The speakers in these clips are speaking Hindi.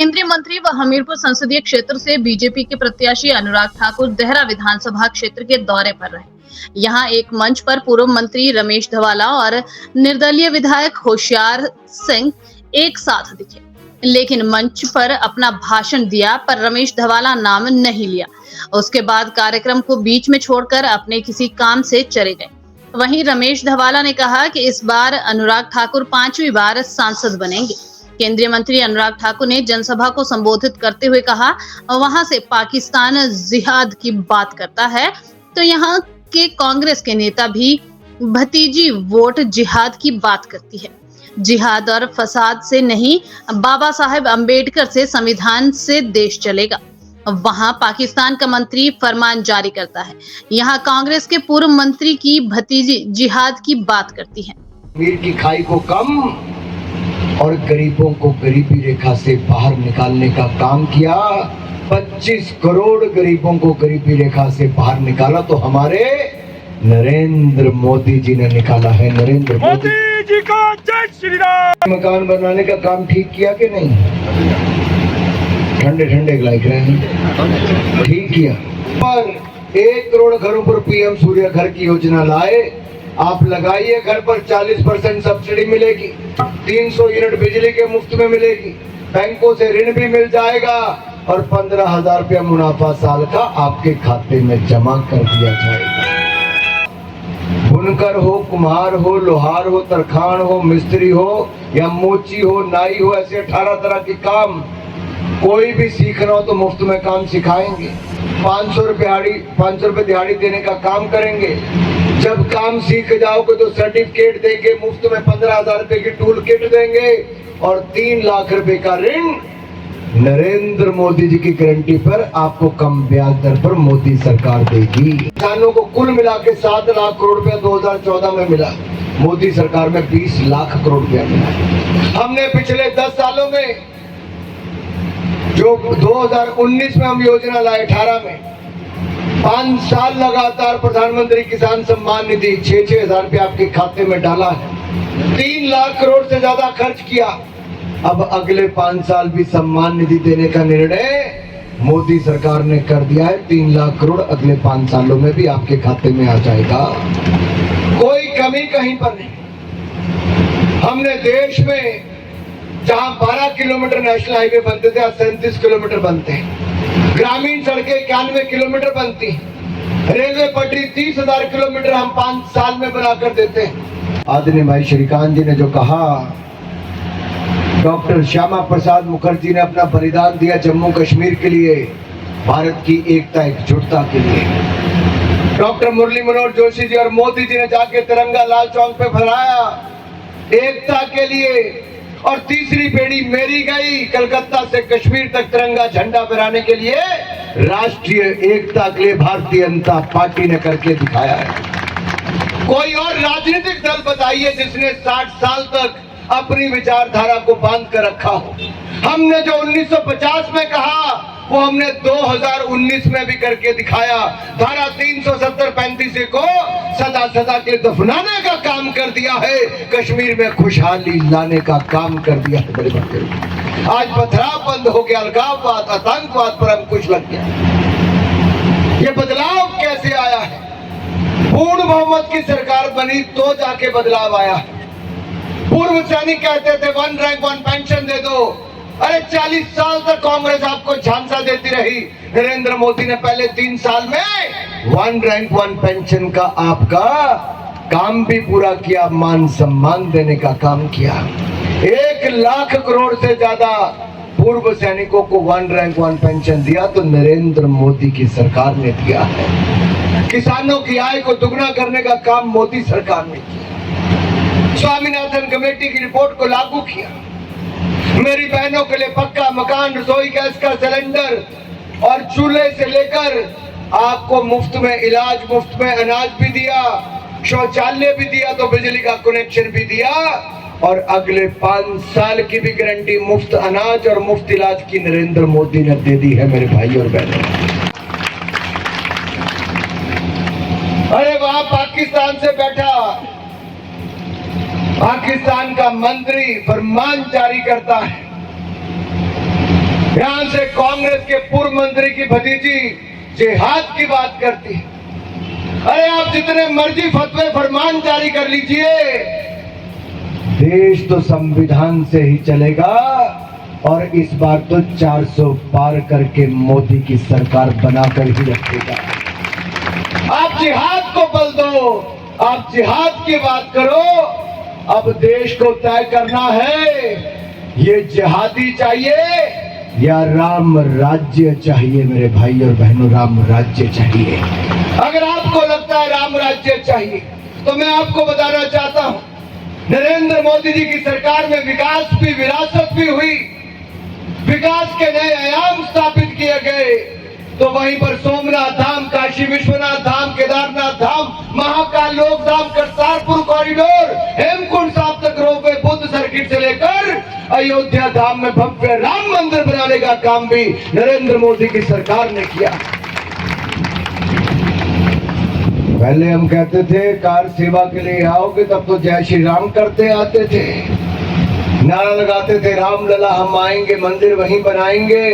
केंद्रीय मंत्री व हमीरपुर संसदीय क्षेत्र से बीजेपी के प्रत्याशी अनुराग ठाकुर देहरा विधानसभा क्षेत्र के दौरे पर रहे। यहां एक मंच पर पूर्व मंत्री रमेश धवाला और निर्दलीय विधायक होशियार सिंह एक साथ दिखे, लेकिन मंच पर अपना भाषण दिया पर रमेश धवाला नाम नहीं लिया। उसके बाद कार्यक्रम को बीच में छोड़कर अपने किसी काम से चले गए। वहीं रमेश धवाला ने कहा कि इस बार अनुराग ठाकुर 5वीं बार सांसद बनेंगे। केंद्रीय मंत्री अनुराग ठाकुर ने जनसभा को संबोधित करते हुए कहा, वहां से पाकिस्तान जिहाद की बात करता है तो यहाँ के कांग्रेस के नेता भी भतीजी वोट जिहाद की बात करती है। जिहाद और फसाद से नहीं, बाबा साहेब अंबेडकर से, संविधान से देश चलेगा। वहां पाकिस्तान का मंत्री फरमान जारी करता है, यहाँ कांग्रेस के पूर्व मंत्री की भतीजी जिहाद की बात करती है। मीर की खाई को कम और गरीबों को गरीबी रेखा से बाहर निकालने का काम किया। 25 करोड़ गरीबों को गरीबी रेखा से बाहर निकाला तो हमारे नरेंद्र मोदी जी ने निकाला है। नरेंद्र मोदी जी का जय श्री राम। मकान बनाने का काम ठीक किया कि नहीं? ठंडे ठंडे लाइक रहे हैं, ठीक किया। पर 1 करोड़ घरों पर पीएम सूर्य घर की योजना लाए। आप लगाइए, घर पर 40% सब्सिडी मिलेगी, 300 यूनिट बिजली के मुफ्त में मिलेगी, बैंकों से ऋण भी मिल जाएगा और 15,000 रुपया मुनाफा साल का आपके खाते में जमा कर दिया जाएगा। बुनकर हो, कुम्हार हो, लोहार हो, तरखान हो, मिस्त्री हो या मोची हो, नाई हो, ऐसे 18 तरह के काम कोई भी सीखना हो तो मुफ्त में काम सिखाएंगे। 500 रुपए दिहाड़ी देने का काम करेंगे। जब काम सीख जाओगे तो सर्टिफिकेट देंगे, मुफ्त में 15,000 रुपए की टूल किट देंगे और 3 लाख रुपए का ऋण नरेंद्र मोदी जी की गारंटी पर आपको कम ब्याज दर पर मोदी सरकार देगी। किसानों को कुल मिला के 7 लाख करोड़ रुपया 2014 में मिला, मोदी सरकार में 20 लाख करोड़ रुपया मिला। हमने पिछले 10 सालों में जो 2019 में हम योजना लाए, 18 में 5 साल लगातार प्रधानमंत्री किसान सम्मान निधि 6-6 हजार रुपया आपके खाते में डाला है। 3 लाख करोड़ से ज्यादा खर्च किया। अब अगले 5 साल भी सम्मान निधि देने का निर्णय मोदी सरकार ने कर दिया है। 3 लाख करोड़ अगले 5 सालों में भी आपके खाते में आ जाएगा। कोई कमी कहीं पर नहीं। हमने देश में जहां 12 किलोमीटर नेशनल हाईवे बनते थे, 37 किलोमीटर बनते हैं। ग्रामीण सड़कें 91 किलोमीटर बनती। रेलवे पटरी 30,000 किलोमीटर हम 5 साल में बनाकर देते हैं। आदरणीय भाई श्रीकांत जी ने जो कहा, डॉक्टर श्यामा प्रसाद मुखर्जी ने अपना बलिदान दिया जम्मू कश्मीर के लिए, भारत की एकता एकजुटता के लिए। डॉक्टर मुरली मनोहर जोशी जी और मोदी जी ने जाके तिरंगा लाल चौक पे फहराया एकता के लिए। और तीसरी बेड़ी मेरी गई, कलकत्ता से कश्मीर तक तिरंगा झंडा फहराने के लिए राष्ट्रीय एकता के लिए भारतीय जनता पार्टी ने करके दिखाया है। कोई और राजनीतिक दल बताइए जिसने 60 साल तक अपनी विचारधारा को बांध कर रखा हो। हमने जो 1950 में कहा वो हमने 2019 में भी करके दिखाया। धारा 370-35 को सदा सदा के दफनाने का काम कर दिया है, कश्मीर में खुशहाली लाने का काम कर दिया है। बड़े बड़े आज पथराव बंद हो गया, अलगाववाद, आतंकवाद पर अंकुश लग गया। ये बदलाव कैसे आया है? पूर्ण बहुमत की सरकार बनी तो जाके बदलाव आया है। पूर्व सैनिक कहते थे 1 रैंक 1 पेंशन दे दो। अरे 40 साल तक कांग्रेस आपको झांसा देती रही। नरेंद्र मोदी ने पहले 3 साल में 1 रैंक 1 पेंशन का आपका काम भी पूरा किया, मान सम्मान देने का काम किया। 1 लाख करोड़ से ज्यादा पूर्व सैनिकों को 1 रैंक 1 पेंशन दिया तो नरेंद्र मोदी की सरकार ने दिया है। किसानों की आय को दुगना करने का काम मोदी सरकार ने किया। स्वामीनाथन कमेटी की रिपोर्ट को लागू किया। मेरी बहनों के लिए पक्का मकान, रसोई गैस का सिलेंडर और चूल्हे से लेकर आपको मुफ्त में इलाज, मुफ्त में अनाज भी दिया, शौचालय भी दिया तो बिजली का कनेक्शन भी दिया और अगले 5 साल की भी गारंटी मुफ्त अनाज और मुफ्त इलाज की नरेंद्र मोदी ने दे दी है मेरे भाई और बहनों। अरे वहां पाकिस्तान से बैठा पाकिस्तान का मंत्री फरमान जारी करता है यहां से कांग्रेस के पूर्व मंत्री की भतीजी जिहाद की बात करती है। अरे आप जितने मर्जी फतवे फरमान जारी कर लीजिए, देश तो संविधान से ही चलेगा और इस बार तो 400 पार करके मोदी की सरकार बनाकर ही रखेगा। आप जिहाद को बल दो, आप जिहाद की बात करो। अब देश को तय करना है, ये जिहादी चाहिए या राम राज्य चाहिए। मेरे भाई और बहनों, राम राज्य चाहिए। अगर आपको लगता है राम राज्य चाहिए तो मैं आपको बताना चाहता हूं, नरेंद्र मोदी जी की सरकार में विकास भी, विरासत भी हुई, विकास के नए आयाम स्थापित किए गए। तो वहीं पर सोमनाथ धाम, काशी विश्वनाथ धाम, केदारनाथ धाम, महाकाल लोक धाम, करतारपुर कॉरिडोर, हेमकुंड साहब तक रोपवे, बुद्ध सर्किट से लेकर अयोध्या धाम में भव्य राम मंदिर बनाने का काम भी नरेंद्र मोदी की सरकार ने किया। पहले हम कहते थे कार सेवा के लिए आओगे तब तो जय श्री राम करते आते थे, नारा लगाते थे राम लला हम आएंगे, मंदिर वहीं बनाएंगे।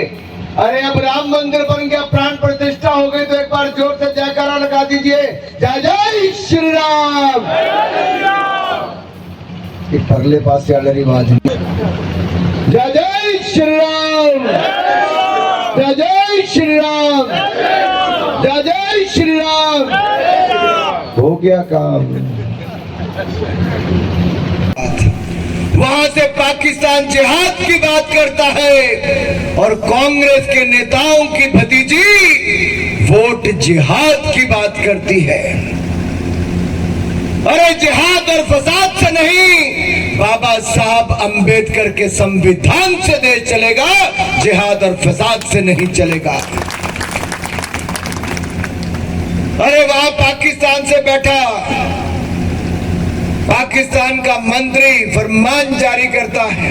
अरे अब राम मंदिर बन गया, प्राण प्रतिष्ठा हो गई, तो एक बार जोर से जयकारा लगा दीजिए, जय जय श्री राम। ये परले पास से अलग आवाज, जय जय श्री राम, जय जय श्री राम, जय जय श्री राम। हो गया काम। वहां से पाकिस्तान जिहाद की बात करता है और कांग्रेस के नेताओं की भतीजी वोट जिहाद की बात करती है। अरे जिहाद और फसाद से नहीं, बाबा साहब अंबेडकर के संविधान से देश चलेगा, जिहाद और फसाद से नहीं चलेगा। अरे वहां पाकिस्तान से बैठा पाकिस्तान का मंत्री फरमान जारी करता है,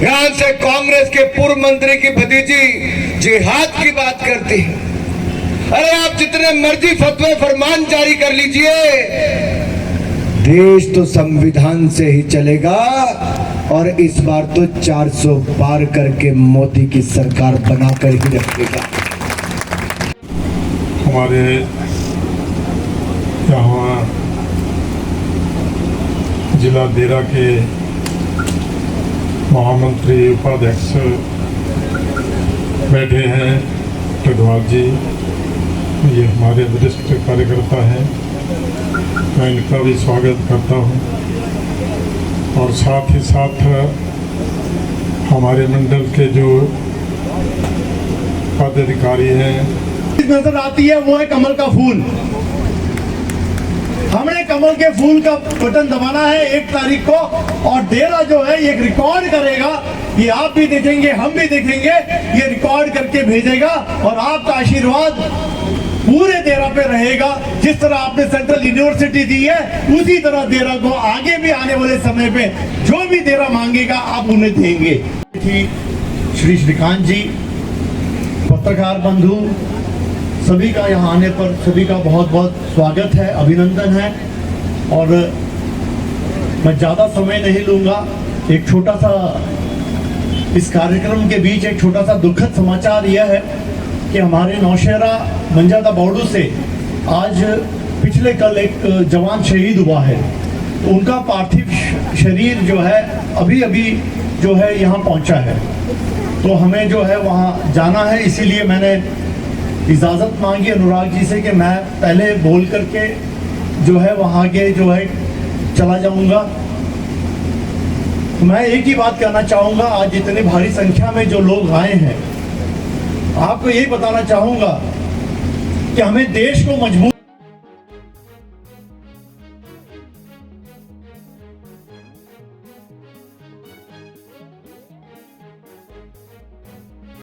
यहां से कांग्रेस के पूर्व मंत्री की भतीजी जिहाद की बात करती है। अरे आप जितने मर्जी फतवे फरमान जारी कर लीजिए, देश तो संविधान से ही चलेगा और इस बार तो 400 पार करके मोदी की सरकार बनाकर ही रखेगा। हमारे यहाँ जिला देरा के महामंत्री उपाध्यक्ष बैठे हैं टेडवाल जी, ये हमारे वरिष्ठ कार्यकर्ता हैं, मैं इनका भी स्वागत करता हूं। और साथ ही साथ हमारे मंडल के जो पदाधिकारी हैं, नजर आती है वो है कमल का फूल। हमने कमल के फूल का बटन दबाना है 1 तारीख को, और डेरा जो है ये रिकॉर्ड करेगा, ये आप भी देखेंगे, हम भी देखेंगे, ये रिकॉर्ड करके भेजेगा और आपका आशीर्वाद पूरे डेरा पे रहेगा। जिस तरह आपने सेंट्रल यूनिवर्सिटी दी है, उसी तरह डेरा को आगे भी आने वाले समय पे जो भी डेरा मांगेगा आप उन्हें देंगे। श्री श्रीकांत जी, पत्रकार बंधु, सभी का यहाँ आने पर सभी का बहुत बहुत स्वागत है, अभिनंदन है। और मैं ज़्यादा समय नहीं लूँगा, एक छोटा सा इस कार्यक्रम के बीच एक छोटा सा दुखद समाचार यह है कि हमारे नौशहरा मंजादा बौड़ू से आज पिछले कल एक जवान शहीद हुआ है। तो उनका पार्थिव शरीर जो है अभी अभी जो है यहाँ पहुँचा है, तो हमें जो है वहाँ जाना है। इसीलिए मैंने इजाज़त मांगी अनुराग जी से कि मैं पहले बोल करके जो है वहाँ के जो है चला जाऊँगा। तो मैं एक ही बात कहना चाहूँगा, आज इतनी भारी संख्या में जो लोग आए हैं, आपको यही बताना चाहूँगा कि हमें देश को मजबूत